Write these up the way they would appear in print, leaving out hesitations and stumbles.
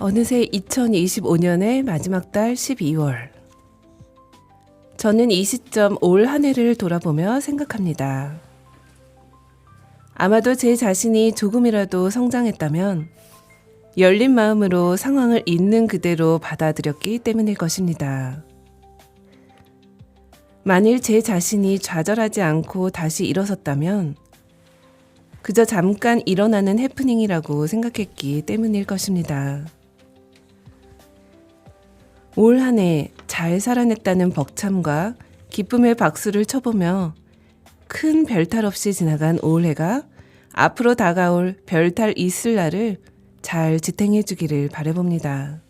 어느새 2025년의 마지막 달 12월. 저는 이 시점 올 한 해를 돌아보며 생각합니다. 아마도 제 자신이 조금이라도 성장했다면 열린 마음으로 상황을 있는 그대로 받아들였기 때문일 것입니다. 만일 제 자신이 좌절하지 않고 다시 일어섰다면 그저 잠깐 일어나는 해프닝이라고 생각했기 때문일 것입니다. 올 한 해 잘 살아냈다는 벅참과 기쁨의 박수를 쳐보며 큰 별탈 없이 지나간 올해가 앞으로 다가올 별탈 있을 날을 잘 지탱해 주기를 바라봅니다.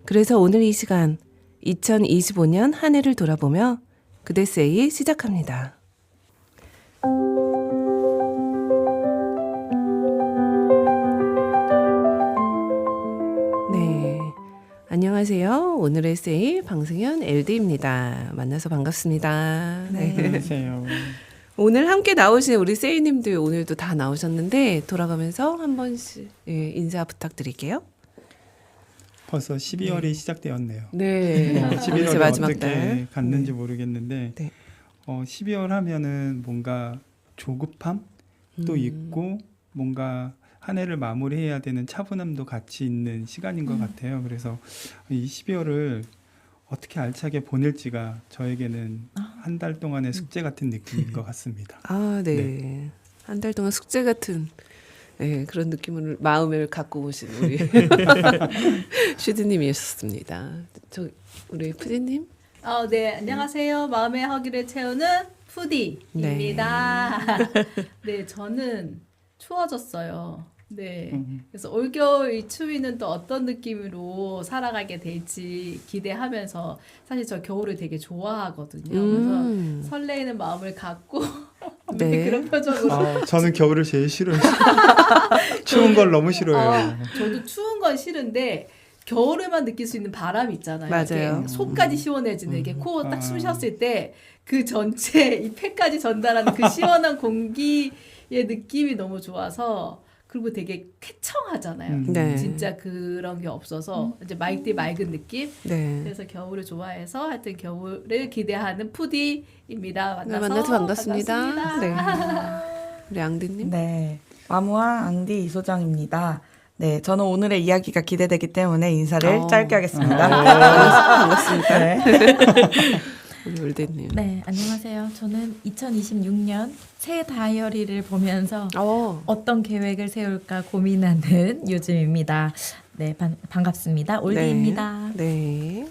그래서 오늘 이 시간 2025년 한 해를 돌아보며 그대세이 시작합니다. 네, 안녕하세요. 오늘의 세이 방승현 LD입니다. 만나서 반갑습니다. 네. 안녕하세요. 오늘 함께 나오신 우리 세이님들 오늘도 다 나오셨는데 돌아가면서 한 번씩 인사 부탁드릴게요. 벌써 12월이 시작되었네요. 네, 뭐 11월이 마지막 어떻게 달. 갔는지 모르겠는데 네. 12월 하면은 뭔가 조급함도 있고 뭔가 한 해를 마무리해야 되는 차분함도 같이 있는 시간인 것 같아요. 그래서 이 12월을 어떻게 알차게 보낼지가 저에게는 한 달 동안의 숙제 같은 느낌인 것 같습니다. 아, 네. 한 달 동안 숙제 같은 그런 느낌을 마음을 갖고 오신 우리 슈드님이었습니다. 저 우리 푸디님. 네, 안녕하세요. 마음의 허기를 채우는 푸디입니다. 네, 저는 추워졌어요. 네, 그래서 올겨울 이 추위는 또 어떤 느낌으로 살아가게 될지 기대하면서 사실 저 겨울을 되게 좋아하거든요. 그래서 설레이는 마음을 갖고 네. 그런 표정으로. 저는 겨울을 제일 싫어요. 추운 걸 너무 싫어해요. 저도 추운 건 싫은데 겨울에만 느낄 수 있는 바람이 있잖아요. 맞아요. 이렇게 속까지 시원해지는 이게 코 딱 숨 쉬었을 때 그 전체 이 폐까지 전달하는 그 시원한 공기의 느낌이 너무 좋아서 그리고 되게 쾌청하잖아요. 네. 진짜 그런 게 없어서 이제 맑은 느낌. 네. 그래서 겨울을 좋아해서 하여튼 겨울을 기대하는 푸디입니다. 만나서 반갑습니다. 네. 우리 앙디님. 네, 마무왕 앙디 이소정입니다. 네, 저는 오늘의 이야기가 기대되기 때문에 인사를 짧게 하겠습니다. 반갑습니다. 네. 우리 올대님. 네, 안녕하세요. 저는 2026년 새 다이어리를 보면서 어떤 계획을 세울까 고민하는 요즘입니다. 네, 반갑습니다. 올디입니다. 네,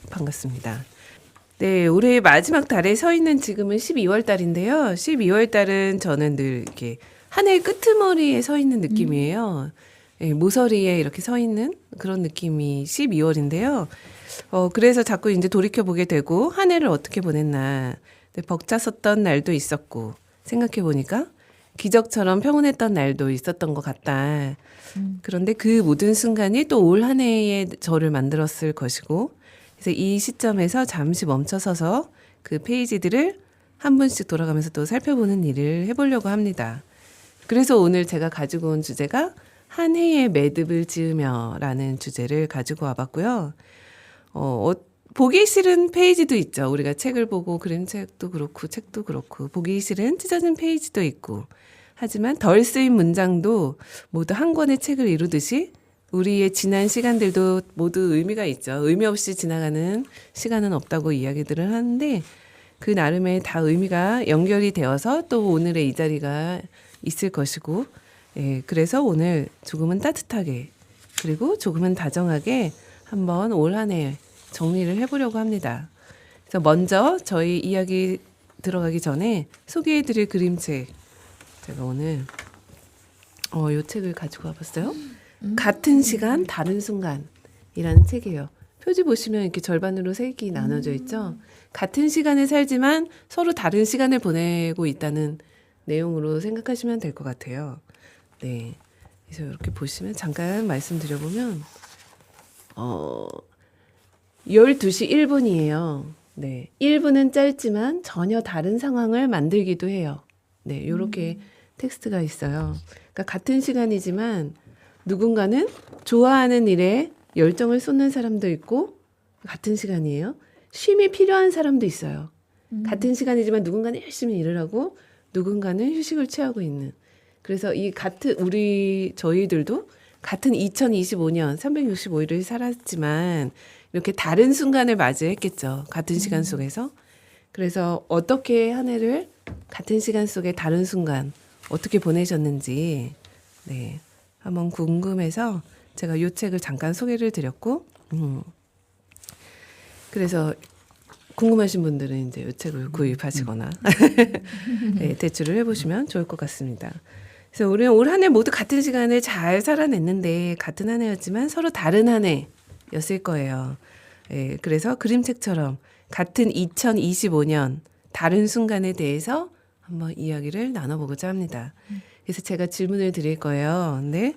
반갑습니다. 네, 올해 마지막 달에 서 있는 지금은 12월 달인데요. 12월 달은 저는 늘 이렇게 한 해의 끄트머리에 서 있는 느낌이에요. 네, 모서리에 이렇게 서 있는 그런 느낌이 12월인데요. 그래서 자꾸 이제 돌이켜보게 되고, 한 해를 어떻게 보냈나. 벅찼었던 날도 있었고, 생각해보니까 기적처럼 평온했던 날도 있었던 것 같다. 그런데 그 모든 순간이 또 올 한 해의 저를 만들었을 것이고, 그래서 이 시점에서 잠시 멈춰서서 그 페이지들을 한 분씩 돌아가면서 또 살펴보는 일을 해보려고 합니다. 그래서 오늘 제가 가지고 온 주제가 한 해의 매듭을 지으며라는 주제를 가지고 와봤고요. 보기 싫은 페이지도 있죠. 우리가 책을 보고 그림책도 그렇고 책도 그렇고 보기 싫은 찢어진 페이지도 있고 하지만 덜 쓰인 문장도 모두 한 권의 책을 이루듯이 우리의 지난 시간들도 모두 의미가 있죠. 의미 없이 지나가는 시간은 없다고 이야기들을 하는데 그 나름의 다 의미가 연결이 되어서 또 오늘의 이 자리가 있을 것이고 그래서 오늘 조금은 따뜻하게 그리고 조금은 다정하게 한번 올 한 해 정리를 해보려고 합니다. 그래서 먼저 저희 이야기 들어가기 전에 소개해드릴 그림책 제가 오늘 이 책을 가지고 와봤어요. 같은 시간 다른 순간이라는 책이에요. 표지 보시면 이렇게 절반으로 색이 나눠져 있죠. 같은 시간을 살지만 서로 다른 시간을 보내고 있다는 내용으로 생각하시면 될 것 같아요. 네, 그래서 이렇게 보시면 잠깐 말씀드려보면 12시 1분이에요. 네, 1분은 짧지만 전혀 다른 상황을 만들기도 해요. 네, 이렇게 텍스트가 있어요. 그러니까 같은 시간이지만 누군가는 좋아하는 일에 열정을 쏟는 사람도 있고 같은 시간이에요. 쉼이 필요한 사람도 있어요. 같은 시간이지만 누군가는 열심히 일을 하고 누군가는 휴식을 취하고 있는. 그래서 이 같은 저희들도 같은 2025년 365일을 살았지만 이렇게 다른 순간을 맞이했겠죠. 같은 시간 속에서. 그래서 어떻게 한 해를 같은 시간 속에 다른 순간 어떻게 보내셨는지 네, 한번 궁금해서 제가 이 책을 잠깐 소개를 드렸고 그래서 궁금하신 분들은 이제 이 책을 구입하시거나 네, 대출을 해보시면 좋을 것 같습니다. 그래서 우리는 올 한 해 모두 같은 시간을 잘 살아냈는데 같은 한 해였지만 서로 다른 한 해였을 거예요. 네, 그래서 그림책처럼 같은 2025년 다른 순간에 대해서 한번 이야기를 나눠보고자 합니다. 그래서 제가 질문을 드릴 거예요. 네.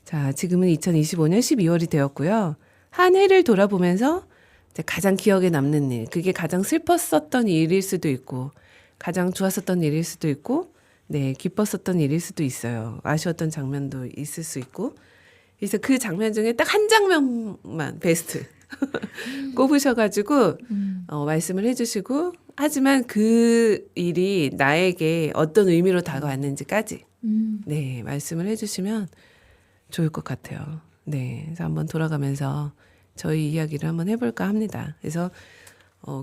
자, 지금은 2025년 12월이 되었고요. 한 해를 돌아보면서 이제 가장 기억에 남는 일, 그게 가장 슬펐었던 일일 수도 있고, 가장 좋았었던 일일 수도 있고, 네, 기뻤었던 일일 수도 있어요. 아쉬웠던 장면도 있을 수 있고. 그래서 그 장면 중에 딱 한 장면만 베스트 꼽으셔가지고 말씀을 해주시고, 하지만 그 일이 나에게 어떤 의미로 다가왔는지까지 네, 말씀을 해주시면 좋을 것 같아요. 네, 그래서 한번 돌아가면서 저희 이야기를 한번 해볼까 합니다. 그래서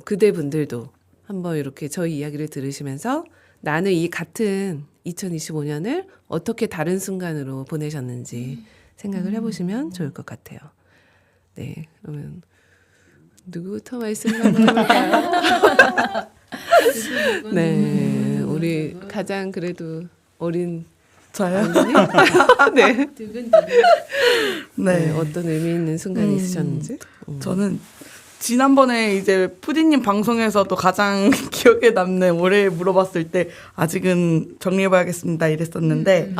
그대분들도 한번 이렇게 저희 이야기를 들으시면서 나는 이 같은 2025년을 어떻게 다른 순간으로 보내셨는지 생각을 해보시면 좋을 것 같아요. 네, 그러면 누구부터 말씀을 한번 해볼까요? 네, 우리 가장 그래도 어린 저요? 언니? 네. 네. 네, 어떤 의미 있는 순간이 있으셨는지? 저는 지난번에 이제 푸디님 방송에서도 가장 기억에 남는 올해 물어봤을 때 아직은 정리해봐야겠습니다 이랬었는데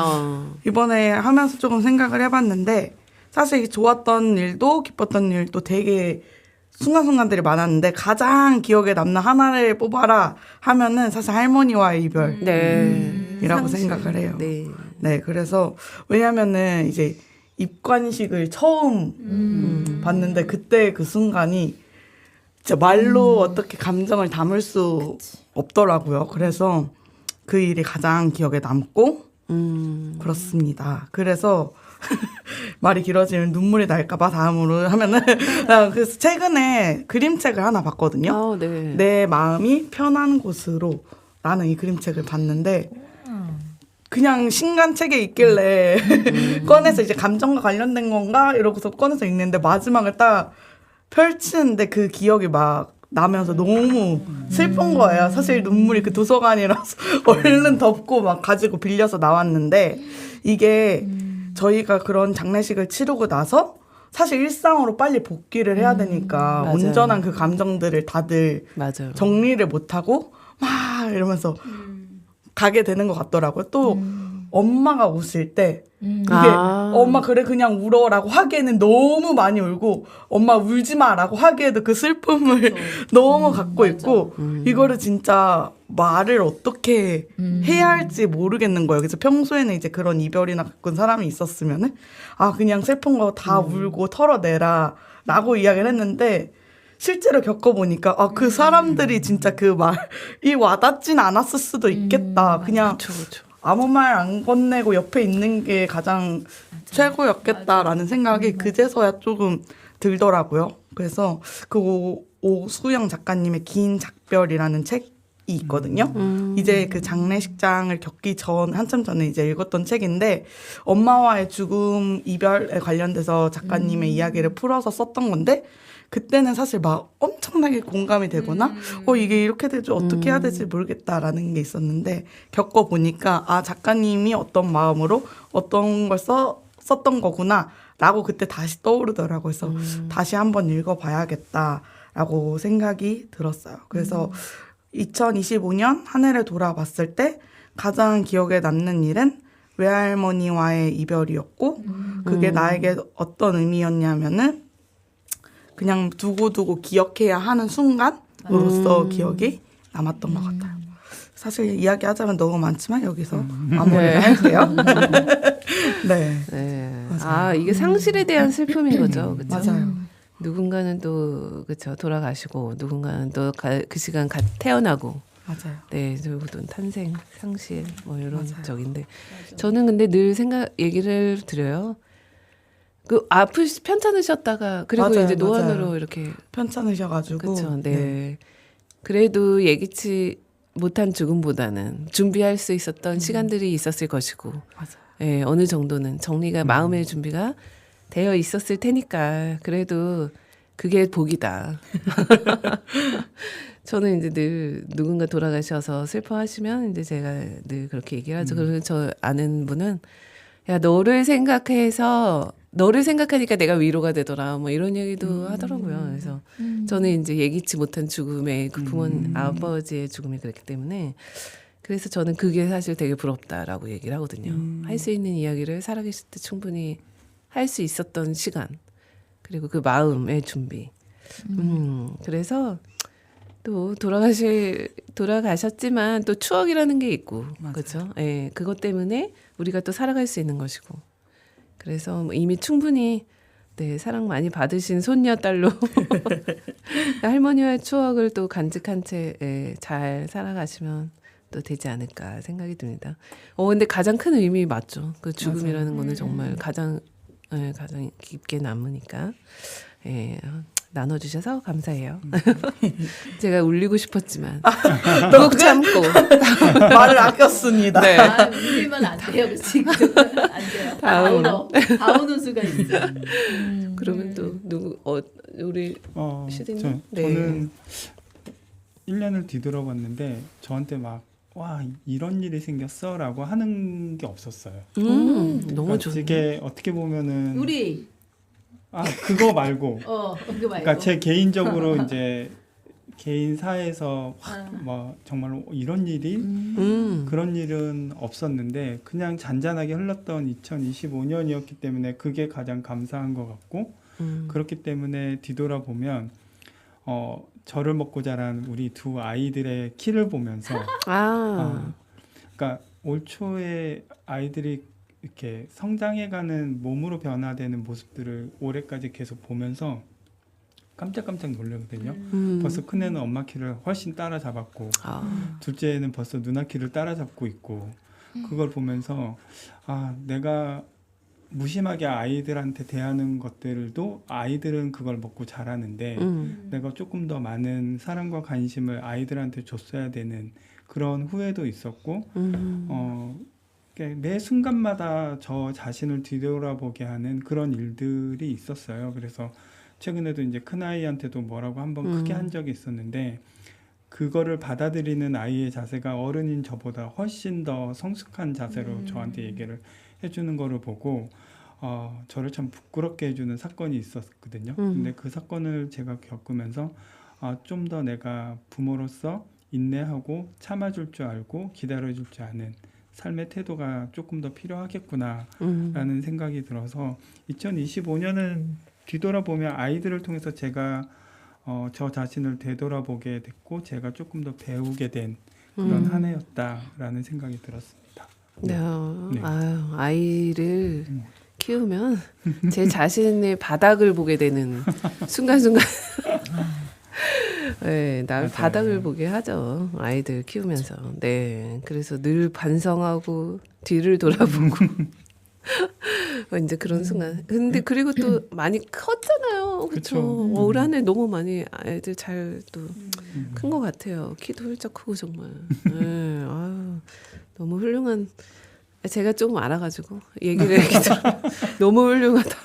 이번에 하면서 조금 생각을 해봤는데 사실 좋았던 일도 기뻤던 일도 되게 순간순간들이 많았는데 가장 기억에 남는 하나를 뽑아라 하면은 사실 할머니와의 이별이라고 네. 생각을 해요. 네. 네, 그래서 왜냐면은 이제 입관식을 처음 봤는데 그때 그 순간이 진짜 말로 어떻게 감정을 담을 수 없더라고요. 그래서 그 일이 가장 기억에 남고 그렇습니다. 그래서 말이 길어지면 눈물이 날까봐 다음으로 하면은 그래서 최근에 그림책을 하나 봤거든요. 네. 내 마음이 편한 곳으로 라는 이 그림책을 봤는데 그냥 신간책에 있길래 꺼내서 이제 감정과 관련된 건가 이러고서 꺼내서 읽는데 마지막을 딱 펼치는데 그 기억이 막 나면서 너무 슬픈 거예요. 사실 눈물이 그 도서관이라서 얼른 덮고 막 가지고 빌려서 나왔는데 이게 저희가 그런 장례식을 치르고 나서 사실 일상으로 빨리 복귀를 해야 되니까 맞아요. 온전한 그 감정들을 다들 맞아요. 정리를 못하고 막 이러면서 가게 되는 것 같더라고요. 또 엄마가 오실 때 이게 엄마 그래 그냥 울어라고 하기에는 너무 많이 울고 엄마 울지 마라고 하기에도 그 슬픔을 너무 갖고 있고 이거를 진짜 말을 어떻게 해야 할지 모르겠는 거예요. 그래서 평소에는 이제 그런 이별이나 겪은 사람이 있었으면은 아 그냥 슬픈 거 다 울고 털어내라 라고 이야기를 했는데 실제로 겪어보니까 아 그 사람들이 진짜 그 말이 와닿진 않았을 수도 있겠다. 그냥 그쵸. 아무 말 안 건네고 옆에 있는 게 가장 최고였겠다라는 생각이 그제서야 조금 들더라고요. 그래서 그 오수영 작가님의 긴 작별이라는 책이 있거든요. 이제 그 장례식장을 겪기 전 한참 전에 이제 읽었던 책인데 엄마와의 죽음 이별에 관련돼서 작가님의 이야기를 풀어서 썼던 건데 그때는 사실 막 엄청나게 공감이 되거나 이게 이렇게 되지 어떻게 해야 될지 모르겠다라는 게 있었는데 겪어보니까 아 작가님이 어떤 마음으로 어떤 걸 썼던 거구나 라고 그때 다시 떠오르더라고요. 그래서 다시 한번 읽어봐야겠다라고 생각이 들었어요. 그래서 2025년 한 해를 돌아봤을 때 가장 기억에 남는 일은 외할머니와의 이별이었고 그게 나에게 어떤 의미였냐면은 그냥 두고두고 기억해야 하는 순간으로서 기억이 남았던 것 같아요. 사실 이야기하자면 너무 많지만 여기서 마무리를 할게요. 네. 네. 이게 상실에 대한 슬픔인 거죠. 그렇죠? 맞아요. 누군가는 또 그렇죠 돌아가시고 누군가는 또 그 시간 태어나고 맞아요. 네 누구든 탄생 상실 뭐 이런 맞아요. 적인데 맞아. 저는 근데 늘 얘기를 드려요. 그 편찮으셨다가 그리고 맞아요, 이제 노안으로 맞아요. 이렇게 편찮으셔가지고. 그렇죠. 네. 그래도 예기치 못한 죽음보다는 준비할 수 있었던 시간들이 있었을 것이고, 맞아요. 예, 어느 정도는 정리가 마음의 준비가 되어 있었을 테니까 그래도 그게 복이다. 저는 이제 늘 누군가 돌아가셔서 슬퍼하시면 이제 제가 늘 그렇게 얘기를 하죠. 그리고 저 아는 분은 야 너를 생각하니까 내가 위로가 되더라. 뭐 이런 얘기도 하더라고요. 그래서 저는 이제 예기치 못한 죽음의 그 아버지의 죽음이 그랬기 때문에 그래서 저는 그게 사실 되게 부럽다라고 얘기를 하거든요. 할 수 있는 이야기를 살아계실 때 충분히 할 수 있었던 시간 그리고 그 마음의 준비. 그래서 또 돌아가셨지만 또 추억이라는 게 있고 그렇죠. 예, 그것 때문에 우리가 또 살아갈 수 있는 것이고. 그래서 뭐 이미 충분히 네, 사랑 많이 받으신 손녀 딸로 할머니와의 추억을 또 간직한 채 잘 살아가시면 또 되지 않을까 생각이 듭니다. 근데 가장 큰 의미 맞죠. 그 죽음이라는 거는 정말 가장 깊게 남으니까. 예, 나눠주셔서 감사해요. 제가 울리고 싶었지만 꼭 참고 말을 아꼈습니다. 네. 울리면 안 돼요. 지금 안 돼요. 다 우는 수가 있어. 그러면 또 우리 시드님? 네. 저는 1년을 뒤돌아봤는데 저한테 막 와 이런 일이 생겼어라고 하는 게 없었어요. 너무 그러니까 좋네. 이게 어떻게 보면은 우리 그거 말고 그거 말고. 그러니까 제 개인적으로 이제 개인사에서 뭐 정말 이런 일이 그런 일은 없었는데 그냥 잔잔하게 흘렀던 2025년이었기 때문에 그게 가장 감사한 것 같고 그렇기 때문에 뒤돌아보면 저를 먹고 자란 우리 두 아이들의 키를 보면서 그러니까 올 초에 아이들이 이렇게 성장해가는 몸으로 변화되는 모습들을 올해까지 계속 보면서 깜짝깜짝 놀라거든요. 벌써 큰애는 엄마 키를 훨씬 따라잡았고 둘째는 벌써 누나 키를 따라잡고 있고 그걸 보면서 내가 무심하게 아이들한테 대하는 것들도 아이들은 그걸 먹고 자라는데 내가 조금 더 많은 사랑과 관심을 아이들한테 줬어야 되는 그런 후회도 있었고 매 순간마다 저 자신을 뒤돌아보게 하는 그런 일들이 있었어요. 그래서 최근에도 이제 큰아이한테도 뭐라고 한번 크게 한 적이 있었는데 그거를 받아들이는 아이의 자세가 어른인 저보다 훨씬 더 성숙한 자세로 저한테 얘기를 해주는 거를 보고 저를 참 부끄럽게 해주는 사건이 있었거든요. 근데 그 사건을 제가 겪으면서 좀 더 내가 부모로서 인내하고 참아줄 줄 알고 기다려줄 줄 아는 삶의 태도가 조금 더 필요하겠구나라는 생각이 들어서 2025년은 뒤돌아보면 아이들을 통해서 제가 저 자신을 되돌아보게 됐고 제가 조금 더 배우게 된 그런 한 해였다라는 생각이 들었습니다. 네. 네. 아이를 키우면 제 자신의 바닥을 보게 되는 순간순간 네, 날 맞아요. 바닥을 보게 하죠. 아이들 키우면서. 네. 그래서 늘 반성하고 뒤를 돌아보고 이제 그런 순간. 근데 그리고 또 많이 컸잖아요. 그렇죠. 올 한 해 너무 많이 아이들 잘 또 큰 것 같아요. 키도 훌쩍 크고 정말. 네. 너무 훌륭한. 제가 조금 알아가지고 얘기를 너무 훌륭하다.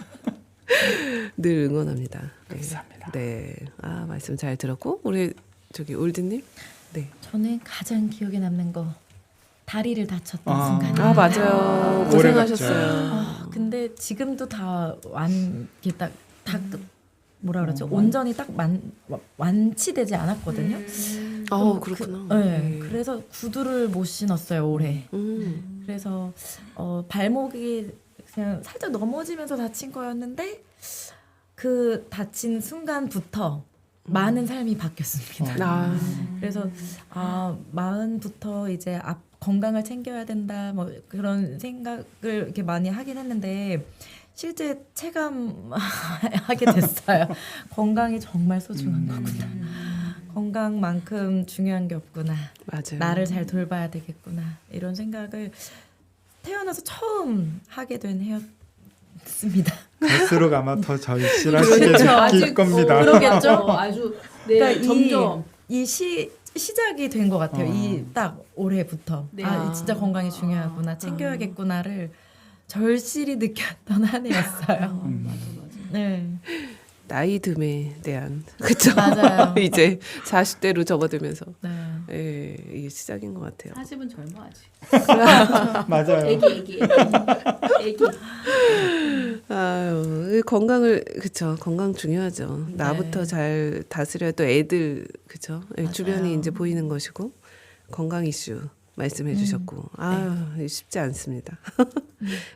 늘 응원합니다. 네. 감사합니다. 네. 말씀 잘 들었고 우리 올드님. 네. 저는 가장 기억에 남는 거 다리를 다쳤던 순간. 맞아요. 오래 고생하셨어요. 근데 지금도 이게 다 뭐라 그러죠? 온전히 딱 완치되지 않았거든요. 그렇구나. 네. 그래서 구두를 못 신었어요 올해. 그래서 발목이 그냥 살짝 넘어지면서 다친 거였는데 그 다친 순간부터 많은 삶이 바뀌었습니다. 그래서 마흔부터 이제 건강을 챙겨야 된다 뭐 그런 생각을 이렇게 많이 하긴 했는데 실제 체감하게 됐어요. 건강이 정말 소중한 거구나. 건강만큼 중요한 게 없구나. 맞아요. 나를 잘 돌봐야 되겠구나. 이런 생각을 태어나서 처음 하게 된 해였습니다. 갈수록 아마 더 절실하시게 아직 느낄 겁니다. 그러겠죠. 아주 네, 그러니까 점점 이 시작이 된 것 같아요. 이 딱 올해부터 네. 아 진짜 건강이 중요하구나. 챙겨야겠구나를 절실히 느꼈던 한 해였어요. 맞아. 네, 나이 듬에 대한 그쵸? 맞아요. 이제 40대로 접어들면서 네. 예, 이게 시작인 것 같아요. 40은 젊어 아직. 맞아요. 애기. 아유, 이 건강을 그쵸? 건강 중요하죠. 나부터 잘 다스려야 또 애들 그쵸? 예, 맞아요. 주변이 이제 보이는 것이고 건강 이슈 말씀해 주셨고 아유 쉽지 않습니다.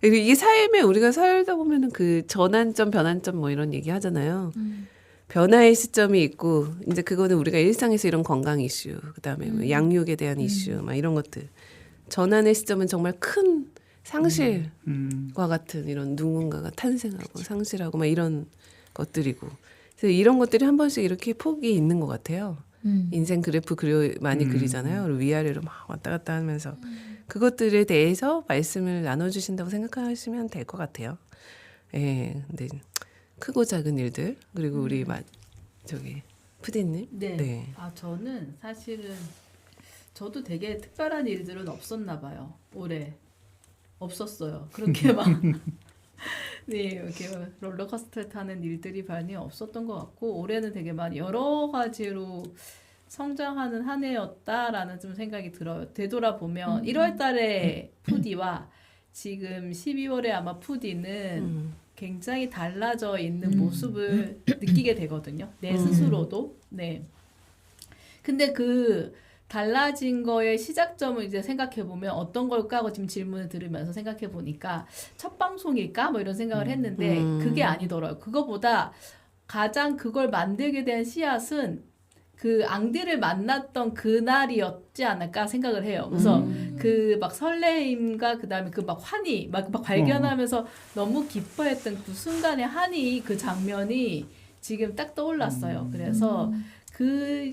그리고 이게 삶에 우리가 살다 보면은 그 전환점 변환점 뭐 이런 얘기 하잖아요. 변화의 시점이 있고 이제 그거는 우리가 일상에서 이런 건강 이슈 그다음에 뭐 양육에 대한 이슈 막 이런 것들 전환의 시점은 정말 큰 상실과 같은 이런 누군가가 탄생하고 상실하고 막 이런 것들이고 그래서 이런 것들이 한 번씩 이렇게 폭이 있는 것 같아요. 인생 그래프 많이 그리잖아요. 그리고 위아래로 막 왔다 갔다 하면서 그것들에 대해서 말씀을 나눠주신다고 생각하시면 될 것 같아요. 예, 근데 크고 작은 일들 그리고 우리 저기 푸디님. 네. 아 저는 사실은 저도 되게 특별한 일들은 없었나 봐요. 올해 없었어요. 그렇게 막 네, 이렇게 롤러코스터 타는 일들이 많이 없었던 것 같고 올해는 되게 많이 여러 가지로 성장하는 한 해였다라는 좀 생각이 들어요. 되돌아보면 1월 달에 푸디와 지금 12월에 아마 푸디는 굉장히 달라져 있는 모습을 느끼게 되거든요. 내 스스로도. 네. 근데 그 달라진 거의 시작점을 이제 생각해 보면 어떤 걸까 하고 지금 질문을 들으면서 생각해 보니까 첫 방송일까 뭐 이런 생각을 했는데 그게 아니더라고요. 그거보다 가장 그걸 만들게 된 씨앗은 그 앙디를 만났던 그날이었지 않을까 생각을 해요. 그래서 그 막 설레임과 그다음에 그 막 환희 막 발견하면서 너무 기뻐했던 그 순간의 환희 그 장면이 지금 딱 떠올랐어요. 그래서 그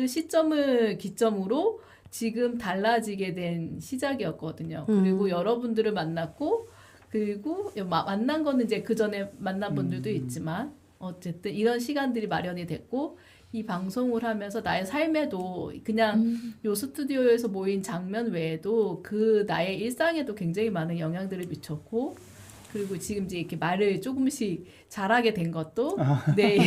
시점을 기점으로 지금 달라지게 된 시작이었거든요. 그리고 여러분들을 만났고 그리고 만난 거는 이제 그 전에 만난 분들도 있지만 어쨌든 이런 시간들이 마련이 됐고 이 방송을 하면서 나의 삶에도 그냥 요 스튜디오에서 모인 장면 외에도 그 나의 일상에도 굉장히 많은 영향들을 미쳤고 그리고 지금 이제 이렇게 말을 조금씩 잘하게 된 것도 네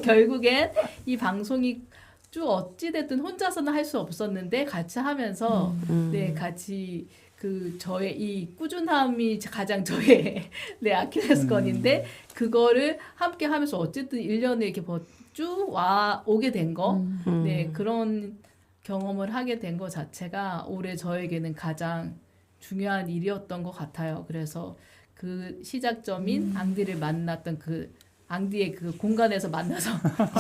결국엔 이 방송이 쭉 어찌됐든 혼자서는 할 수 없었는데 같이 하면서 네 같이 그 저의 이 꾸준함이 가장 저의 네 아킬레스건인데 그거를 함께 하면서 어쨌든 1년을 이렇게 쭉 오게 된 거 네 그런 경험을 하게 된 것 자체가 올해 저에게는 가장 중요한 일이었던 것 같아요. 그래서 그 시작점인 앙디를 만났던 그 앙디의 그 공간에서 만나서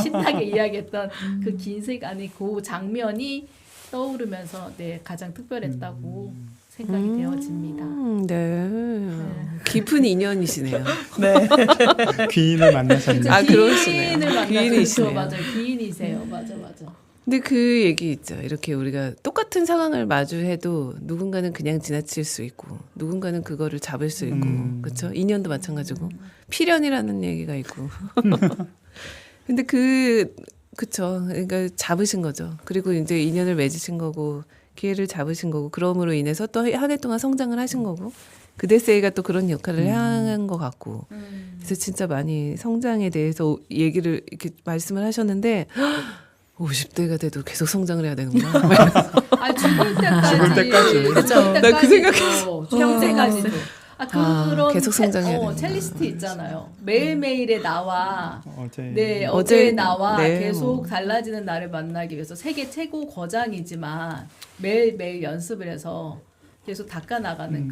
신나게 이야기했던 그 긴 시간이 그 장면이 떠오르면서 네 가장 특별했다고 생각이 되어집니다. 네. 깊은 인연이시네요. 네. 귀인을 만나셨네요. 아, 그러시네요. 귀인을 만나서 귀인이시네요. 맞아요. 귀인이세요. 맞아. 근데 그 얘기 있죠. 이렇게 우리가 똑같은 상황을 마주해도 누군가는 그냥 지나칠 수 있고 누군가는 그거를 잡을 수 있고 그렇죠? 인연도 마찬가지고 필연이라는 얘기가 있고 근데 그쵸. 그러니까 잡으신 거죠. 그리고 이제 인연을 맺으신 거고 기회를 잡으신 거고 그럼으로 인해서 또 한 해 동안 성장을 하신 거고 그대세이가 또 그런 역할을 한 것 같고 그래서 진짜 많이 성장에 대해서 얘기를 이렇게 말씀을 하셨는데 50대가 돼도 계속 성장을 해야 되는구나. 아 죽을 때까지. 죽을 때까지. 그쵸. 나 그 생각했어. 평생까지도. 그런 계속 성장해야 되는구나. 첼리스트 있잖아요. 매일매일의 나와 네, 어제 어제의 나와 네, 계속 뭐. 달라지는 나를 만나기 위해서 세계 최고 거장이지만 매일매일 연습을 해서 계속 닦아나가는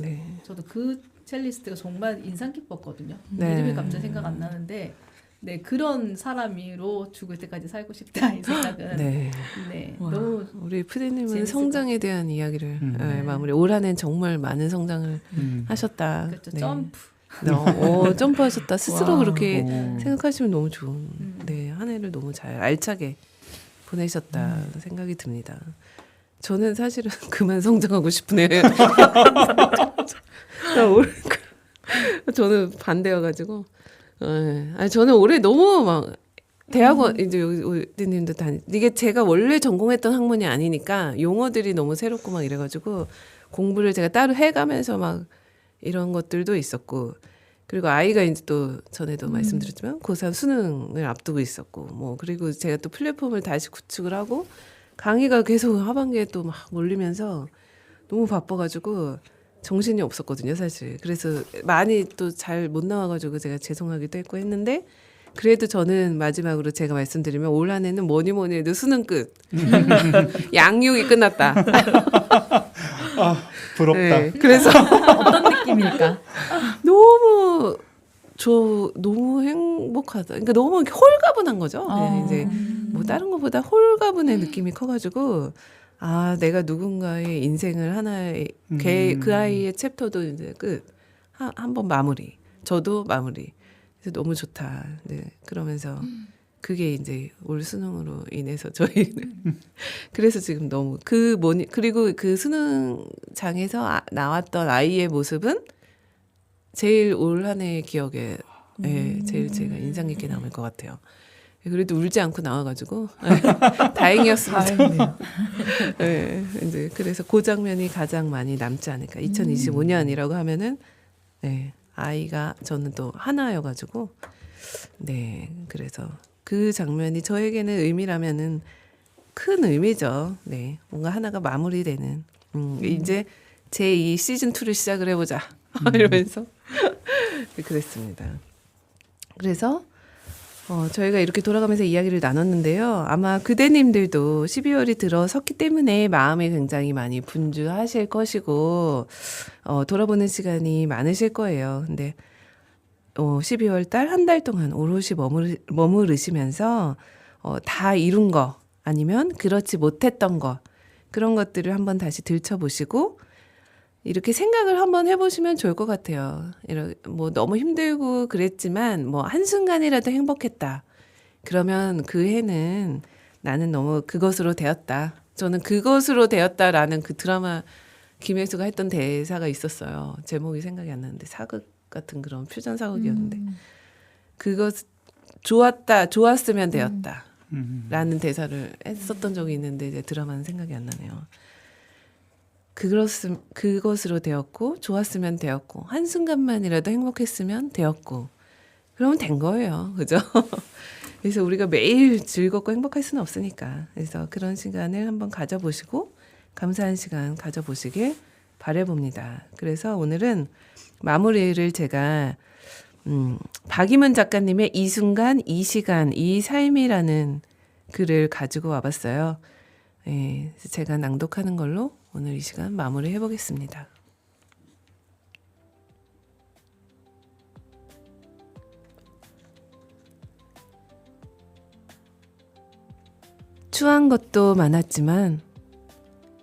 네. 저도 그 첼리스트가 정말 인상 깊었거든요. 네. 이름이 갑자기 생각 안 나는데 네 그런 사람으로 죽을 때까지 살고 싶다 이 생각은 네. 네 와. 너무 우리 푸디님은 재밌을 성장에 대한 이야기를 마무리 올 한해는 정말 많은 성장을 하셨다. 그렇죠. 네. 점프 점프하셨다. 스스로 와. 그렇게 오. 생각하시면 너무 좋은. 네, 한 해를 너무 잘 알차게 보내셨다 생각이 듭니다. 저는 사실은 그만 성장하고 싶은 애예요. 저는 반대여가지고. 아니, 저는 올해 너무 막 대학원 이제 여기님도 이게 제가 원래 전공했던 학문이 아니니까 용어들이 너무 새롭고 막 이래가지고 공부를 제가 따로 해가면서 막 이런 것들도 있었고, 그리고 아이가 이제 또 전에도 말씀드렸지만 고3 수능을 앞두고 있었고, 뭐 그리고 제가 또 플랫폼을 다시 구축을 하고 강의가 계속 하반기에 또 막 몰리면서 너무 바빠가지고 정신이 없었거든요, 사실. 그래서 많이 또 잘 못 나와가지고 제가 죄송하기도 했고 했는데, 그래도 저는 마지막으로 제가 말씀드리면 올 한 해는 뭐니 뭐니 해도 수능 끝. 양육이 끝났다. 아, 부럽다. 네, 그래서 어떤 느낌일까? 너무 너무 행복하다. 그러니까 너무 홀가분한 거죠. 네, 이제 뭐 다른 것보다 홀가분의 느낌이 커가지고 아, 내가 누군가의 인생을 하나의 그 아이의 챕터도 이제 끝. 한 번 마무리. 저도 마무리. 그래서 너무 좋다. 네, 그러면서 그게 이제 올 수능으로 인해서 저희는 그래서 지금 너무 그리고 그 수능장에서 나왔던 아이의 모습은 제일 올 한 해의 기억에 제일 제가 인상 깊게 남을 것 같아요. 그래도 울지 않고 나와가지고 다행이었습니다. 네, 이제 그래서 그 장면이 가장 많이 남지 않을까. 2025년이라고 하면은 네, 아이가 저는 또 하나여가지고 네, 그래서 그 장면이 저에게는 의미라면은 큰 의미죠. 네, 뭔가 하나가 마무리되는 이제 제2 시즌 2를 시작을 해보자 이러면서 그랬습니다. 그래서 저희가 이렇게 돌아가면서 이야기를 나눴는데요. 아마 그대님들도 12월이 들어섰기 때문에 마음이 굉장히 많이 분주하실 것이고 돌아보는 시간이 많으실 거예요. 근데 12월 달 한 달 동안 오롯이 머무르시면서 다 이룬 거 아니면 그렇지 못했던 거 그런 것들을 한번 다시 들춰보시고 이렇게 생각을 한번 해보시면 좋을 것 같아요. 뭐 너무 힘들고 그랬지만 뭐 한순간이라도 행복했다. 그러면 그 해는 나는 너무 그것으로 되었다. 저는 그것으로 되었다라는 그 드라마 김혜수가 했던 대사가 있었어요. 제목이 생각이 안 나는데 사극 같은 그런 퓨전 사극이었는데 그것 좋았으면 되었다. 라는 대사를 했었던 적이 있는데 이제 드라마는 생각이 안 나네요. 그것으로 되었고 좋았으면 되었고 한순간만이라도 행복했으면 되었고 그러면 된 거예요. 그죠? 그래서 우리가 매일 즐겁고 행복할 수는 없으니까 그래서 그런 시간을 한번 가져보시고 감사한 시간 가져보시길 바라봅니다. 그래서 오늘은 마무리를 제가 박이문 작가님의 이 순간, 이 시간, 이 삶이라는 글을 가지고 와봤어요. 예, 제가 낭독하는 걸로 오늘 이 시간 마무리 해보겠습니다. 추한 것도 많았지만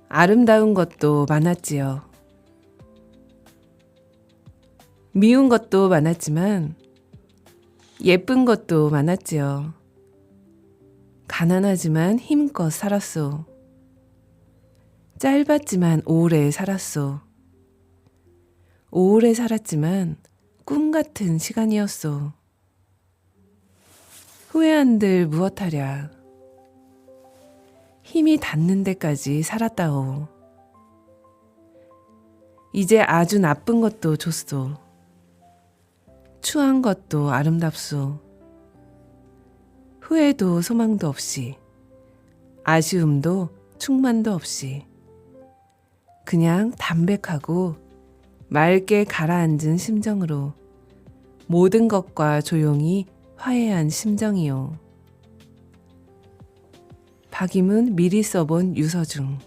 아름다운 것도 많았지요. 미운 것도 많았지만 예쁜 것도 많았지요. 가난하지만 힘껏 살았소. 짧았지만 오래 살았소. 오래 살았지만 꿈 같은 시간이었소. 후회한들 무엇하랴. 힘이 닿는 데까지 살았다오. 이제 아주 나쁜 것도 줬소. 추한 것도 아름답소. 후회도 소망도 없이, 아쉬움도 충만도 없이, 그냥 담백하고 맑게 가라앉은 심정으로 모든 것과 조용히 화해한 심정이요. 박임은 미리 써본 유서 중